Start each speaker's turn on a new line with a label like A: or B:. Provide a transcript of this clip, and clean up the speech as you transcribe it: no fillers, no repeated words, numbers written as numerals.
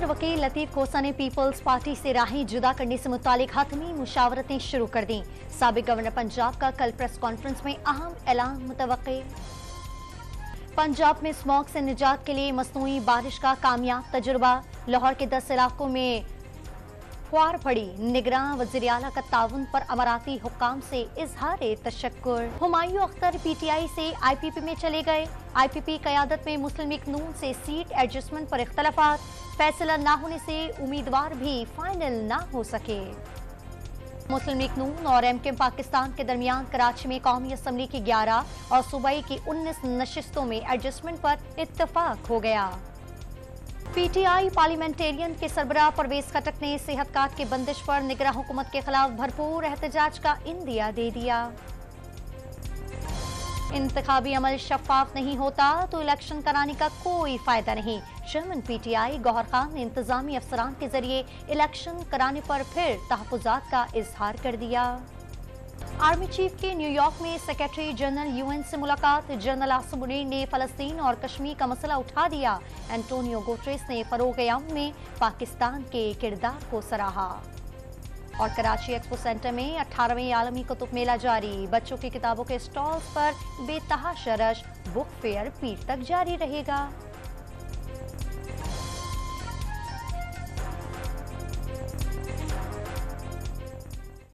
A: Senior वकील लतीफ खोसा ने peoples party से राहें जुदा करने से मुतालिक हतमी मुशावरतें शुरू कर दी। साबिक गवर्नर पंजाब का कल प्रेस कॉन्फ्रेंस में अहम ऐलान मुतवक्के। पंजाब में स्मॉग से निजात के लिए मसनूई बारिश का कामयाब तजुर्बा। लाहौर के 10 इलाकों में फुआर पड़ी। निगरान वज़ीर आला का ताउन पर अमराती हुक्काम से इजहार तशक्कुर। हुमायूं अख्तर PTI से IPP में चले गए। IPP क़यादत में मुस्लिम लीग नून से सीट एडजस्टमेंट पर इख्तलाफात। फैसला ना होने से उम्मीदवार भी फाइनल ना हो सके। मुस्लिम लीग नून और MKM पाकिस्तान के दरमियान कराची में कौमी असम्बली की 11 और सूबाई की 19 नशिस्तों में एडजस्टमेंट पर इत्तफाक हो गया। PTI पार्लियामेंटेरियन के सरबराह परवेज खटक ने सेहत कार्ड की बंदिश पर निगरां हुकूमत के खिलाफ भरपूर एहतजाज का इंदिया दे दिया। इंतखाबी अमल शफाफ नहीं होता तो इलेक्शन कराने का कोई फायदा नहीं। चेयरमैन PTI गौहर खान ने इंतजामी अफसरान के जरिए इलेक्शन कराने पर फिर तहफ़्फ़ुज़ात का इजहार कर दिया। आर्मी चीफ की न्यूयॉर्क में सेक्रेटरी जनरल UN से मुलाकात। जनरल आसिम मुनीर ने फ़लस्तीन और कश्मीर का मसला उठा दिया। एंटोनियो गुटेरेस ने फ़रोग़ अमन में पाकिस्तान के किरदार को सराहा। और कराची एक्सपो सेंटर में 18वें आलमी कुतुब मेला जारी। बच्चों की किताबों के स्टॉल्स पर बेतहाशा रश। बुक फेयर पीर तक जारी रहेगा।